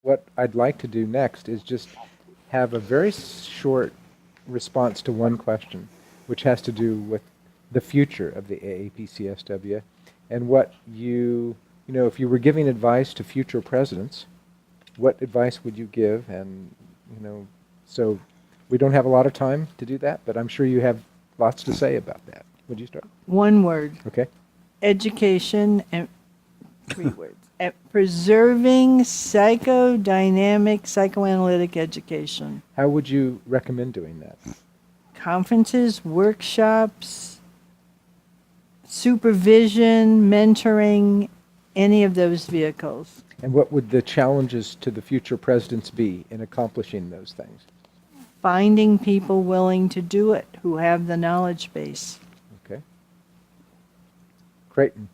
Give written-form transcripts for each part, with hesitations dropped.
what I'd like to do next is just have a very short response to one question, which has to do with the future of the AAPCSW and what if you were giving advice to future presidents, what advice would you give? And, so we don't have a lot of time to do that, but I'm sure you have lots to say about that. Would you start? One word. Okay. Education and 3 words. Preserving psychodynamic psychoanalytic education. How would you recommend doing that? Conferences, workshops, supervision, mentoring, any of those vehicles. And what would the challenges to the future presidents be in accomplishing those things? Finding people willing to do it who have the knowledge base. Okay. Creighton.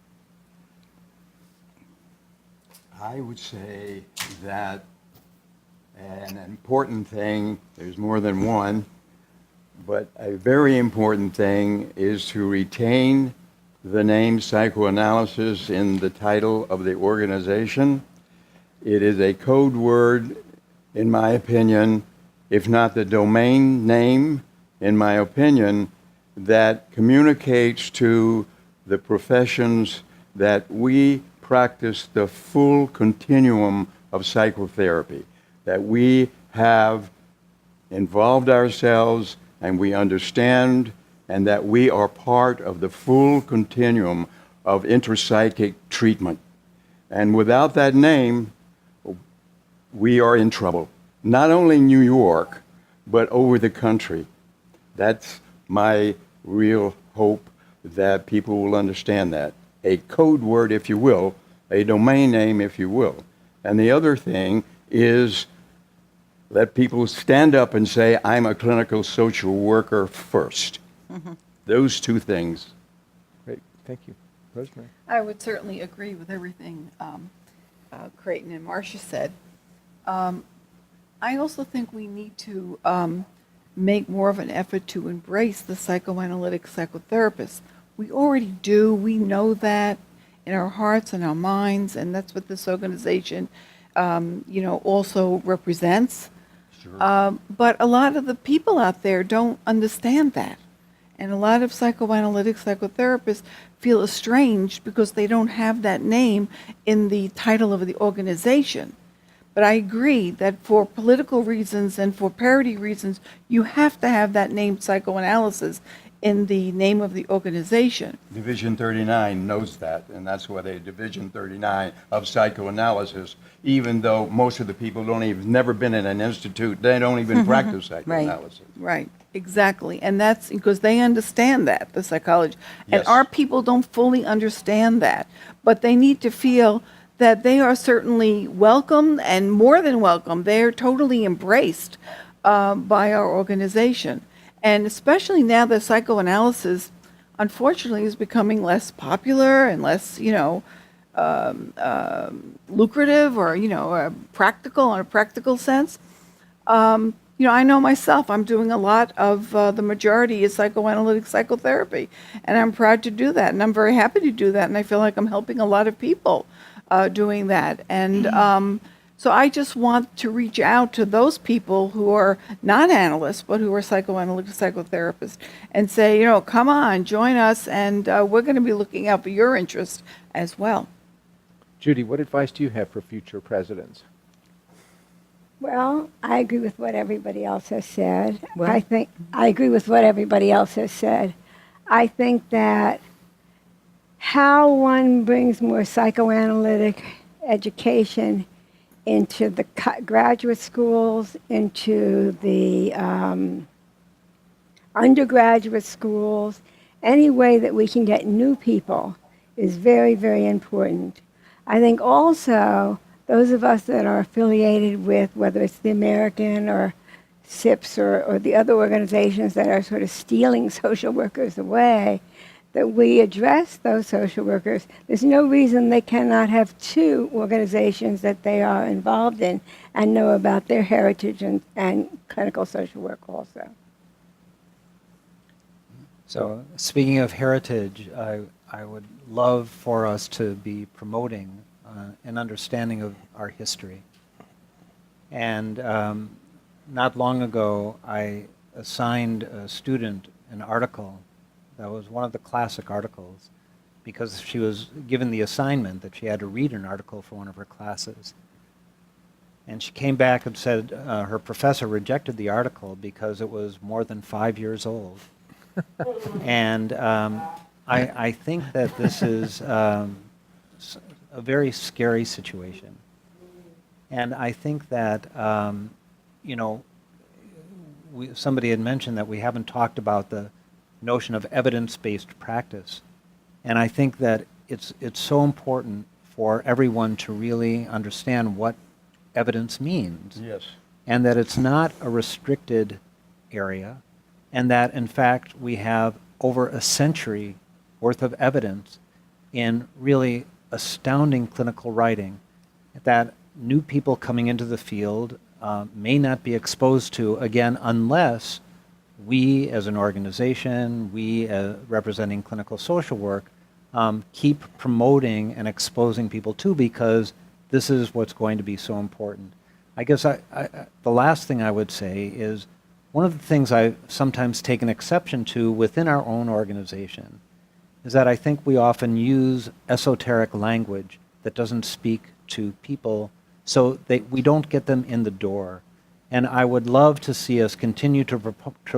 I would say that an important thing, there's more than one, but a very important thing is to retain the name psychoanalysis in the title of the organization. It is a code word, in my opinion, if not the domain name, in my opinion, that communicates to the professions that we practice the full continuum of psychotherapy, that we have involved ourselves and we understand, and that we are part of the full continuum of interpsychic treatment. And without that name, we are in trouble. Not only New York, but over the country. That's my real hope, that people will understand that. A code word, if you will, a domain name, if you will. And the other thing is let people stand up and say, I'm a clinical social worker first. Mm-hmm. Those 2 things. Great, thank you. Rosemarie. I would certainly agree with everything Creighton and Marsha said. I also think we need to make more of an effort to embrace the psychoanalytic psychotherapist. We already do. We know that in our hearts and our minds, and that's what this organization, also represents. Sure. But a lot of the people out there don't understand that. And a lot of psychoanalytic psychotherapists feel estranged because they don't have that name in the title of the organization. But I agree that for political reasons and for parity reasons, you have to have that name psychoanalysis in the name of the organization. Division 39 knows that, and that's why they Division 39 of psychoanalysis, even though most of the people never been in an institute, they don't even practice psychoanalysis. Right, exactly. And that's because they understand that, the psychology. Yes. And our people don't fully understand that, but they need to feel that they are certainly welcome and more than welcome. They're totally embraced by our organization. And especially now that psychoanalysis, unfortunately, is becoming less popular and less, lucrative or, practical in a practical sense. I know myself, I'm doing a lot of the majority is psychoanalytic psychotherapy. And I'm proud to do that. And I'm very happy to do that. And I feel like I'm helping a lot of people doing that. And so I just want to reach out to those people who are not analysts, but who are psychoanalytic psychotherapists and say, come on, join us, and we're going to be looking out for your interest as well. Judy, what advice do you have for future presidents? Well, I agree with what everybody else has said. What? I agree with what everybody else has said. I think that how one brings more psychoanalytic education into the graduate schools, into the undergraduate schools, any way that we can get new people is very, very important. I think also those of us that are affiliated with, whether it's the American or SIPs or the other organizations that are sort of stealing social workers away, that we address those social workers. There's no reason they cannot have 2 organizations that they are involved in and know about their heritage and clinical social work also. So speaking of heritage, I would love for us to be promoting an understanding of our history. And not long ago, I assigned a student an article that was one of the classic articles because she was given the assignment that she had to read an article for one of her classes. And she came back and said her professor rejected the article because it was more than 5 years old. And I think that this is a very scary situation. And I think that, you know, somebody had mentioned that we haven't talked about the notion of evidence-based practice. And I think that it's so important for everyone to really understand what evidence means. Yes. And that it's not a restricted area, and that, in fact, we have over a century worth of evidence in really astounding clinical writing that new people coming into the field may not be exposed to, again, unless we as an organization, we representing clinical social work, keep promoting and exposing people to, because this is what's going to be so important. I guess the last thing I would say is one of the things I've sometimes taken exception to within our own organization is that I think we often use esoteric language that doesn't speak to people, so we don't get them in the door. And I would love to see us continue to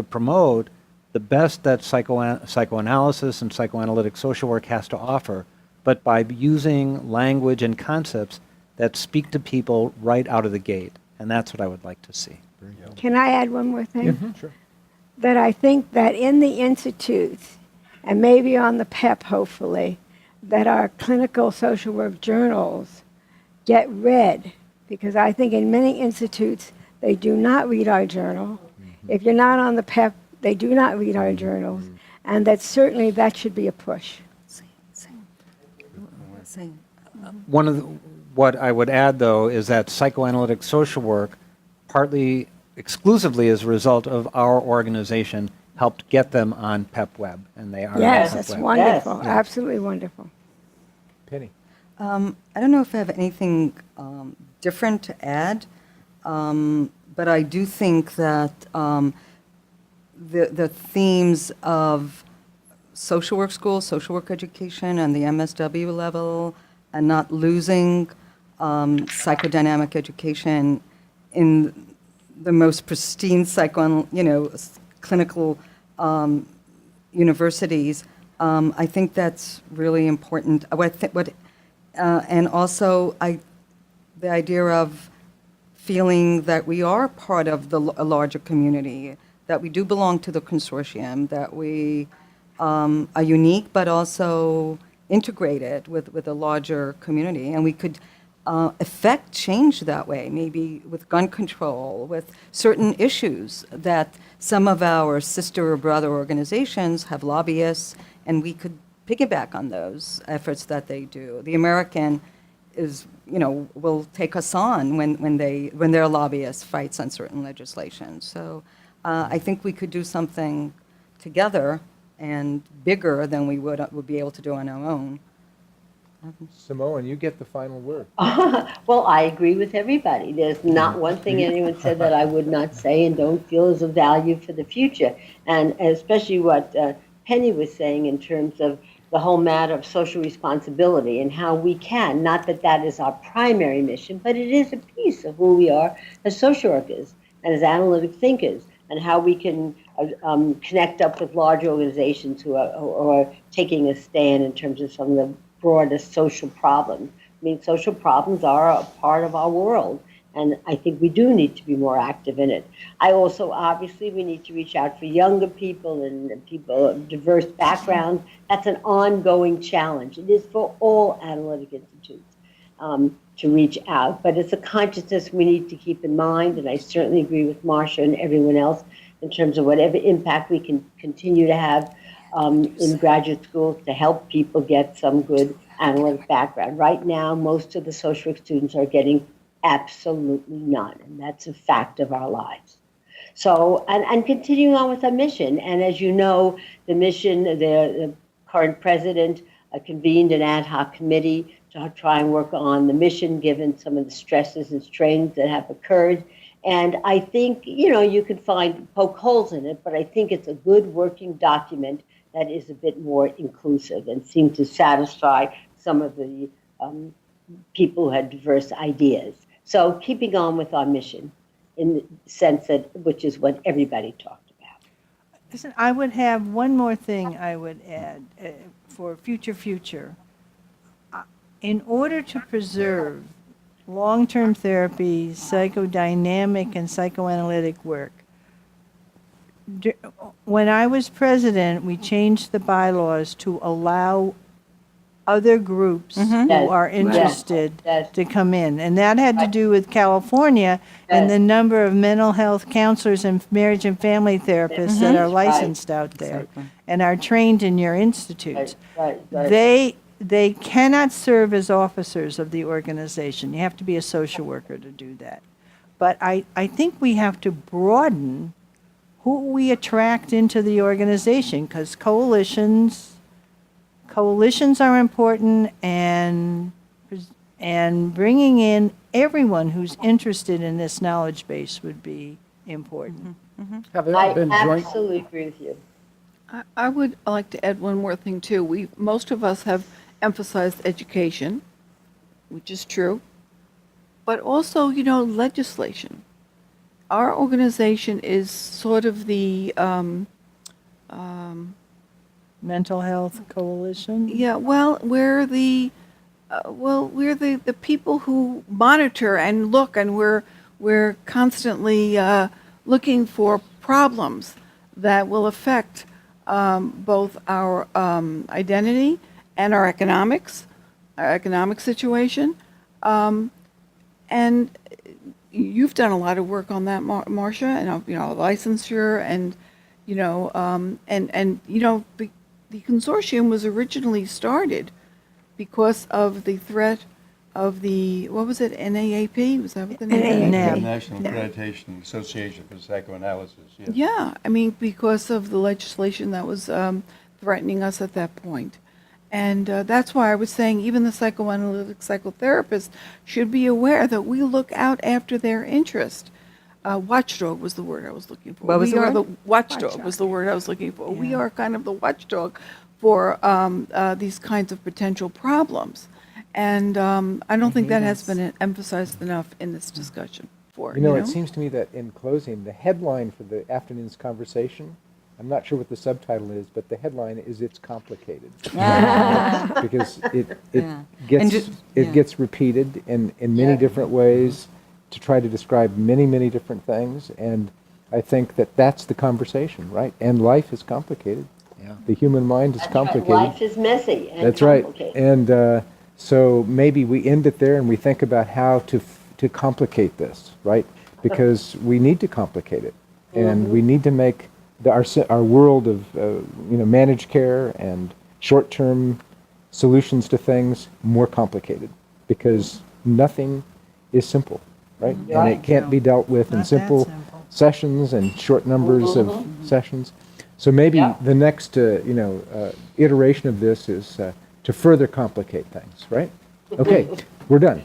promote the best that psychoanalysis and psychoanalytic social work has to offer, but by using language and concepts that speak to people right out of the gate. And that's what I would like to see. Can I add one more thing? Sure. That I think that in the institutes, and maybe on the PEP, hopefully, that our clinical social work journals get read, because I think in many institutes, they do not read our journal. If you're not on the PEP, they do not read our journals, and that certainly that should be a push. What I would add, though, is that psychoanalytic social work, partly exclusively as a result of our organization, helped get them on PEP Web, and they are Yes, on that's PEP Web. wonderful, Yes. absolutely wonderful. Penny. I don't know if I have anything different to add, but I do think that the themes of social work schools, social work education, and the MSW level, and not losing psychodynamic education in the most pristine clinical universities. I think that's really important. And also, the idea of feeling that we are part of a larger community, that we do belong to the consortium, that we are unique but also integrated with a larger community, and we could affect change that way, maybe with gun control, with certain issues that some of our sister or brother organizations have lobbyists, and we could piggyback on those efforts that they do. The American will take us on when their lobbyist fights on certain legislation. So I think we could do something together and bigger than we would be able to do on our own. Samoan, you get the final word. Well, I agree with everybody. There's not one thing anyone said that I would not say and don't feel is of value for the future. And especially what Penny was saying in terms of the whole matter of social responsibility and how we can, not that that is our primary mission, but it is a piece of who we are as social workers and as analytic thinkers, and how we can connect up with large organizations who are taking a stand in terms of some of the broader social problems. I mean, social problems are a part of our world, and I think we do need to be more active in it. I also, obviously, we need to reach out for younger people and people of diverse backgrounds. That's an ongoing challenge. It is for all analytic institutes to reach out, but it's a consciousness we need to keep in mind, and I certainly agree with Marsha and everyone else in terms of whatever impact we can continue to have in graduate schools to help people get some good analytic background. Right now, most of the social work students are getting absolutely none, and that's a fact of our lives. So, and continuing on with our mission, and as you know, the mission, the current president convened an ad hoc committee to try and work on the mission, given some of the stresses and strains that have occurred. And I think, you can poke holes in it, but I think it's a good working document that is a bit more inclusive and seemed to satisfy some of the people who had diverse ideas. So keeping on with our mission in the sense that, which is what everybody talked about. Listen, I would have one more thing I would add for future. In order to preserve long-term therapy, psychodynamic and psychoanalytic work, when I was president, we changed the bylaws to allow other groups who Yes, are interested yes. to come in. And that had to do with California and the number of mental health counselors and marriage and family therapists that are licensed out there Exactly. and are trained in your institutes. Right. They cannot serve as officers of the organization. You have to be a social worker to do that. But I think we have to broaden who we attract into the organization, because coalitions are important, and bringing in everyone who's interested in this knowledge base would be important. Have there I been joint? absolutely agree with you. I would like to add one more thing too. Most of us have emphasized education, which is true, but also, legislation. Our organization is sort of the, Mental Health Coalition? we're the people who monitor and look, and we're constantly looking for problems that will affect both our identity and our economic situation. And you've done a lot of work on that, Marsha, and licensure, and the consortium was originally started because of the threat of the, what was it, NAAP? Was that what the name? NAAP. National Accreditation Association for Psychoanalysis, yes. Yeah, because of the legislation that was threatening us at that point. And that's why I was saying even the psychoanalytic psychotherapists should be aware that we look out after their interest. Watchdog was the word I was looking for. What was the word? Watchdog was the word I was looking for. We are kind of the watchdog for these kinds of potential problems. And I don't think that has been emphasized enough in this discussion. It seems to me that in closing, the headline for the afternoon's conversation, I'm not sure what the subtitle is, but the headline is "It's Complicated." Because it gets repeated in many different ways to try to describe many different things, and I think that that's the conversation, right? And life is complicated. Yeah. The human mind is That's complicated. right. Life is messy and That's complicated. right. And so maybe we end it there and we think about how to complicate this, right? Because we need to complicate it, and we need to make our world of managed care and short-term solutions to things more complicated, because nothing is simple, right? And it can't be dealt with in Not that simple simple. sessions and short numbers of sessions. So maybe the next iteration of this is to further complicate things, right? Okay, we're done.